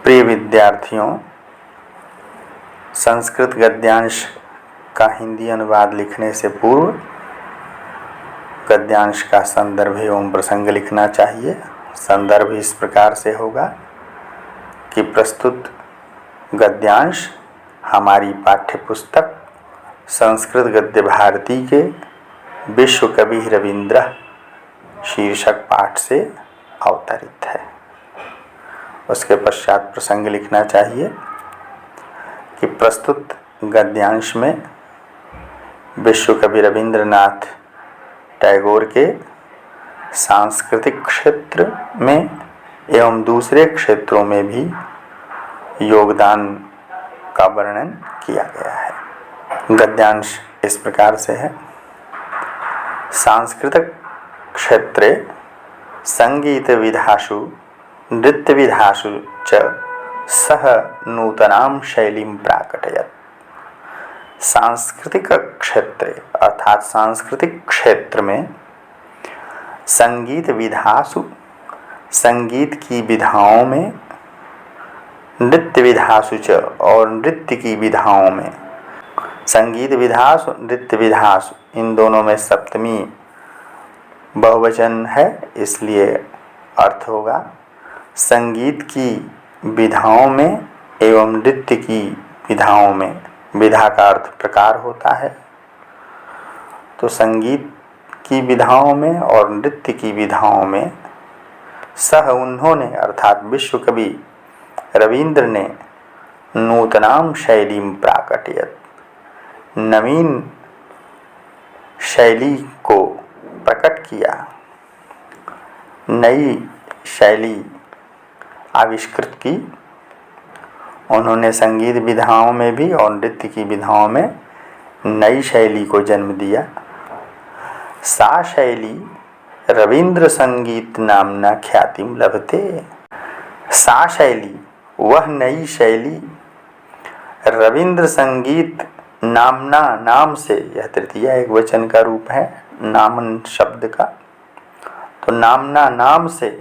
प्रिय विद्यार्थियों, संस्कृत गद्यांश का हिंदी अनुवाद लिखने से पूर्व गद्यांश का संदर्भ एवं प्रसंग लिखना चाहिए। संदर्भ इस प्रकार से होगा कि प्रस्तुत गद्यांश हमारी पाठ्यपुस्तक संस्कृत गद्य भारती के विश्व कवि रविंद्र शीर्षक पाठ से अवतरित है। उसके पश्चात प्रसंग लिखना चाहिए कि प्रस्तुत गद्यांश में विश्व कवि रविंद्रनाथ टैगोर के सांस्कृतिक क्षेत्र में एवं दूसरे क्षेत्रों में भी योगदान का वर्णन किया गया है। गद्यांश इस प्रकार से है। सांस्कृतिक क्षेत्रे संगीत विधासु नृत्य विधासु च सह नूतनां शैलीं प्राकटयत्। सांस्कृतिक क्षेत्र अर्थात सांस्कृतिक क्षेत्र में संगीत विधासु संगीत की विधाओं में, नृत्य विधासु च और नृत्य की विधाओं में, संगीत विधासु नृत्य विधासु इन दोनों में सप्तमी बहुवचन है, इसलिए अर्थ होगा संगीत की विधाओं में एवं नृत्य की विधाओं में। विधा का अर्थ प्रकार होता है, तो संगीत की विधाओं में और नृत्य की विधाओं में सह उन्होंने अर्थात विश्व कवि रविंद्र ने नूतनाम शैलीं प्राकटयत्, नवीन शैली को प्रकट किया, नई शैली आविष्कृत की। उन्होंने संगीत विधाओं में भी और नृत्य की विधाओं में नई शैली को जन्म दिया। सा शैली रविंद्र संगीत नामना ख्यातिम लभते। सा शैली वह नई शैली रविंद्र संगीत नामना नाम से, यह तृतीया एक वचन का रूप है नामन शब्द का, तो नामना नाम से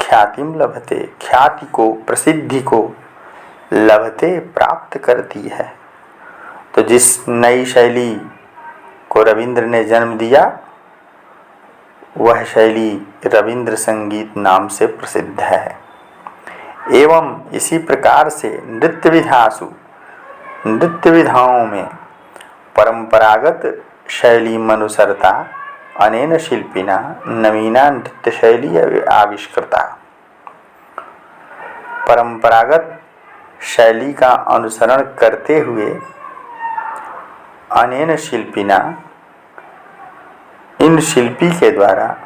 ख्यातिम लभते, ख्याति को प्रसिद्धि को लभते प्राप्त करती है। तो जिस नई शैली को रविंद्र ने जन्म दिया वह शैली रविंद्र संगीत नाम से प्रसिद्ध है। एवं इसी प्रकार से नृत्य विधासु नृत्य विधाओं में परंपरागत शैली अनुसरता अनेन शिल्पिना नवीना नृत्य शैली आविष्कृता। परंपरागत शैली का अनुसरण करते हुए अनेन शिल्पिना इन शिल्पी के द्वारा,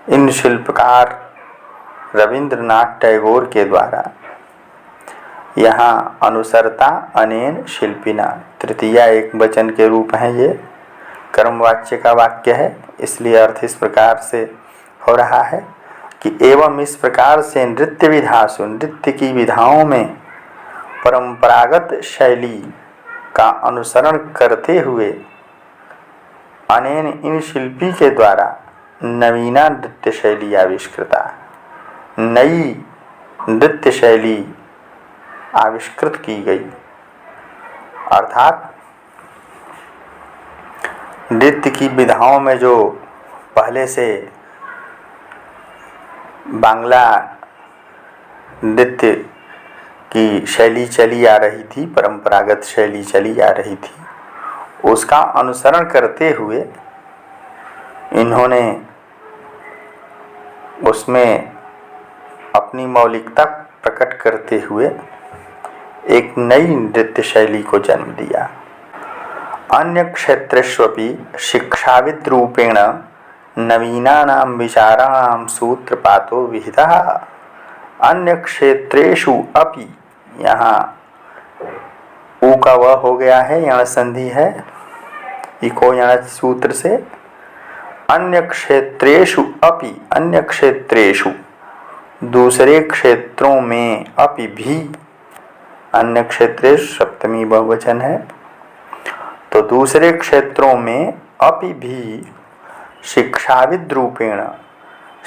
इन शिल्पकार रविंद्रनाथ टैगोर के द्वारा, यहाँ अनुसरता अनेन शिल्पिना तृतीया एक वचन के रूप है, ये कर्मवाच्य का वाक्य है, इसलिए अर्थ इस प्रकार से हो रहा है कि एवं इस प्रकार से नृत्य विधासु नृत्य की विधाओं में परंपरागत शैली का अनुसरण करते हुए अनेन इन शिल्पी के द्वारा नवीना नृत्य शैली आविष्कृता, नई नृत्य शैली आविष्कृत की गई। अर्थात नृत्य की विधाओं में जो पहले से बांग्ला नृत्य की शैली चली आ रही थी, परंपरागत शैली चली आ रही थी, उसका अनुसरण करते हुए इन्होंने उसमें अपनी मौलिकता प्रकट करते हुए एक नई नृत्य शैली को जन्म दिया। अन्य क्षेत्रेष्वपि शिक्षाविद रूपेण नवीनानां विचाराणां सूत्रपातो विहितः। अन्य क्षेत्रेषु अपि, यहाँ ऊ का वह हो गया है, यहाँ संधि है, इको यहाँ सूत्र से। अन्य क्षेत्रेषु अपि, अन्य क्षेत्रेषु दूसरे क्षेत्रों में, अपि भी, अन्य क्षेत्रेषु सप्तमी बहुवचन है, तो दूसरे क्षेत्रों में अपि भी शिक्षाविद रूपेण,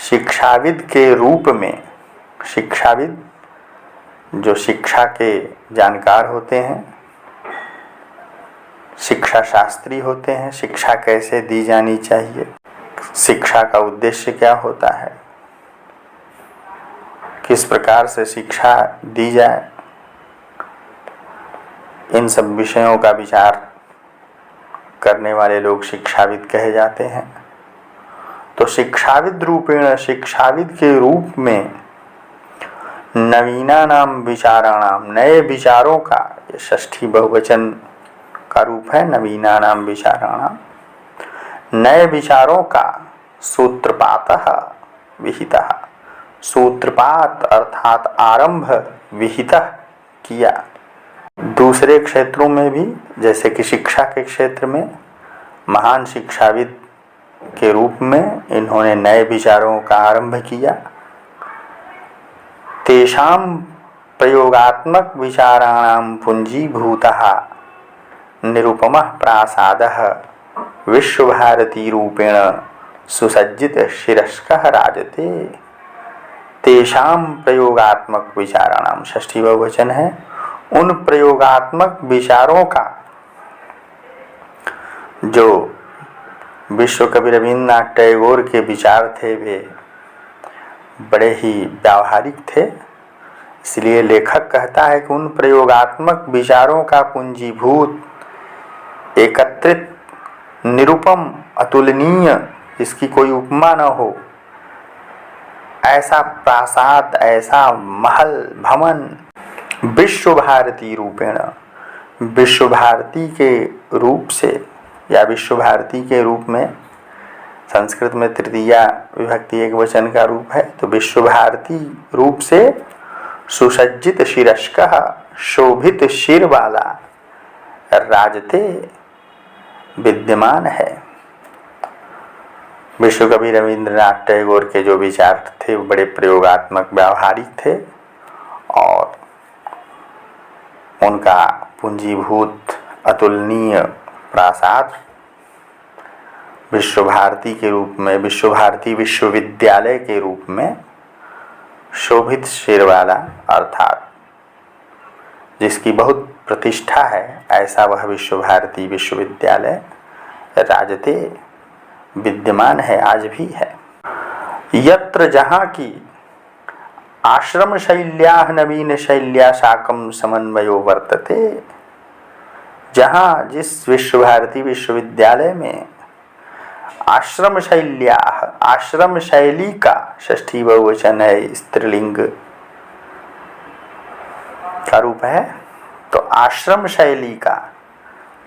शिक्षाविद के रूप में, शिक्षाविद जो शिक्षा के जानकार होते हैं, शिक्षा शास्त्री होते हैं, शिक्षा कैसे दी जानी चाहिए, शिक्षा का उद्देश्य क्या होता है, किस प्रकार से शिक्षा दी जाए, इन सब विषयों का विचार करने वाले लोग शिक्षाविद कहे जाते हैं। तो शिक्षाविद रूपेण, शिक्षाविद के रूप में नवीनानाम विचाराणाम, नए विचारों का, ये षष्ठी बहुवचन का रूप है नवीनानाम विचाराणाम, नए विचारों का सूत्रपातः विहितः, सूत्रपात अर्थात आरंभ विहितः किया। दूसरे क्षेत्रों में भी, जैसे कि शिक्षा के क्षेत्र में महान शिक्षाविद के रूप में इन्होंने नए विचारों का आरंभ किया। तेषां प्रयोगात्मक विचाराणां पुंजीभूतः निरुपमः प्रासादः विश्वभारती रूपेण सुसज्जित शिरस्कः राजते। तेषां प्रयोगात्मक विचाराणां, षष्ठी बहुवचन है, उन प्रयोगात्मक विचारों का, जो विश्व कवि रविन्द्रनाथ टैगोर के विचार थे, वे बड़े ही व्यावहारिक थे। इसलिए लेखक कहता है कि उन प्रयोगात्मक विचारों का पूंजीभूत, एकत्रित, निरुपम, अतुलनीय, इसकी कोई उपमा न हो, ऐसा प्रासाद, ऐसा महल, भवन, विश्व भारती रूपेण, विश्व भारती के रूप से, या विश्व भारती के रूप में, संस्कृत में तृतीया विभक्ति एक वचन का रूप है, तो विश्व भारती रूप से सुसज्जित शिरस्कः, शोभित शिर वाला, राजते, विद्यमान है। विश्व कवि रविन्द्रनाथ टैगोर के जो विचार थे वो बड़े प्रयोगात्मक, व्यावहारिक थे, और उनका पूंजीभूत अतुलनीय प्रासाद विश्व भारती के रूप में, विश्व भारती विश्वविद्यालय के रूप में शोभित शिर वाला, अर्थात जिसकी बहुत प्रतिष्ठा है, ऐसा वह विश्व भारती विश्वविद्यालय राजते, विद्यमान है, आज भी है। यत्र, जहाँ की आश्रम शैल्याः नवीन शैल्या साकं समन्वयो वर्तते, जहाँ जिस विश्व भारती विश्वविद्यालय में आश्रम शैल्याः, आश्रम शैली का, षष्ठी बहुवचन है, स्त्रीलिंग का रूप है, तो आश्रम शैली का,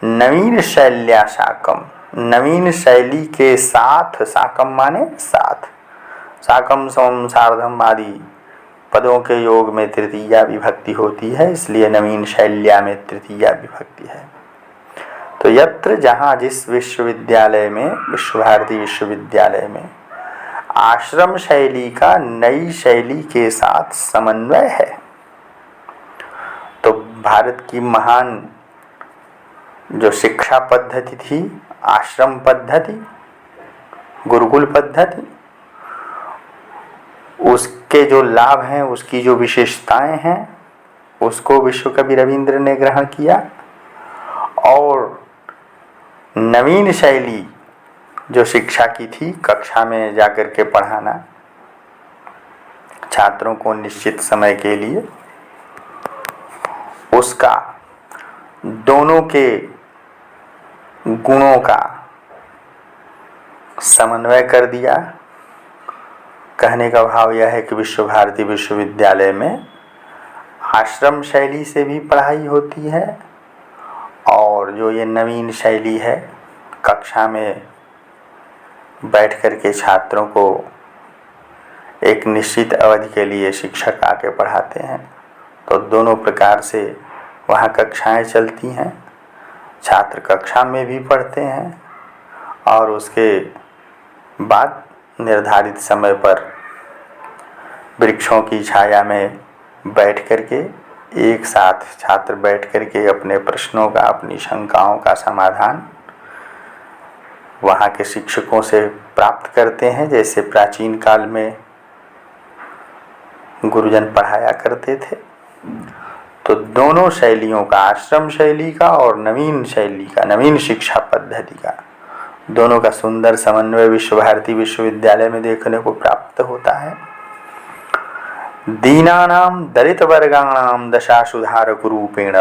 नवीन शैल्या साकम, नवीन शैली के साथ, साकम माने साथ, साकम समम सार्धम आदि पदों के योग में तृतीया विभक्ति होती है, इसलिए नवीन शैल्या में तृतीया विभक्ति है। तो यत्र, जहाँ जिस विश्वविद्यालय में, विश्व भारती विश्वविद्यालय में आश्रम शैली का नई शैली के साथ समन्वय है, तो भारत की महान जो शिक्षा पद्धति थी, आश्रम पद्धति, गुरुकुल पद्धति, उसके जो लाभ हैं, उसकी जो विशेषताएं हैं, उसको विश्व कवि रविंद्र ने ग्रहण किया, और नवीन शैली जो शिक्षा की थी, कक्षा में जाकर के पढ़ाना छात्रों को निश्चित समय के लिए, उसका, दोनों के गुणों का समन्वय कर दिया। कहने का भाव यह है कि विश्व भारती विश्वविद्यालय में आश्रम शैली से भी पढ़ाई होती है, और जो ये नवीन शैली है, कक्षा में बैठ कर के छात्रों को एक निश्चित अवधि के लिए शिक्षक आके पढ़ाते हैं, तो दोनों प्रकार से वहाँ कक्षाएं चलती हैं। छात्र कक्षा में भी पढ़ते हैं, और उसके बाद निर्धारित समय पर वृक्षों की छाया में बैठ कर के एक साथ छात्र बैठ कर के अपने प्रश्नों का, अपनी शंकाओं का समाधान वहाँ के शिक्षकों से प्राप्त करते हैं, जैसे प्राचीन काल में गुरुजन पढ़ाया करते थे। तो दोनों शैलियों का, आश्रम शैली का और नवीन शैली का, नवीन शिक्षा पद्धति का, दोनों का सुंदर समन्वय विश्व भारती विश्वविद्यालय में देखने को प्राप्त होता है। दीनानां दलित वर्गाणां दशा सुधारक रूपेण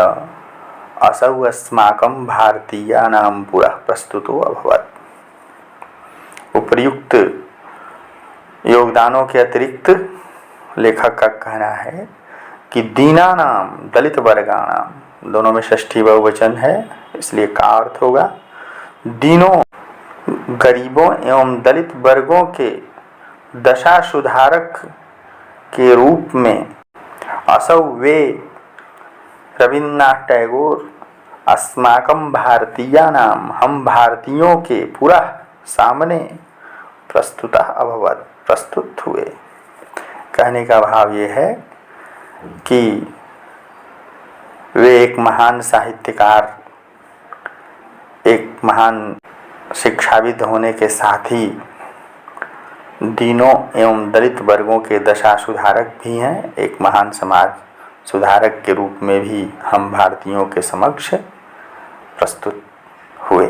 असौ अस्माकं भारतीयानां पुरः प्रस्तुतो अभवत्। उपर्युक्त योगदानों के अतिरिक्त लेखक का कहना है कि दीनानाम दलित वर्गाणाम, दोनों में षष्ठी बहुवचन है इसलिए का अर्थ होगा दीनों, गरीबों एवं दलित वर्गों के दशा सुधारक के रूप में असौ वे रविन्द्रनाथ टैगोर अस्माकं भारतीयानाम, हम भारतीयों के पूरा सामने प्रस्तुतः अभवत्, प्रस्तुत हुए। कहने का भाव ये है कि वे एक महान साहित्यकार, एक महान शिक्षाविद होने के साथ ही दीनों एवं दलित वर्गों के दशा सुधारक भी हैं। एक महान समाज सुधारक के रूप में भी हम भारतीयों के समक्ष प्रस्तुत हुए।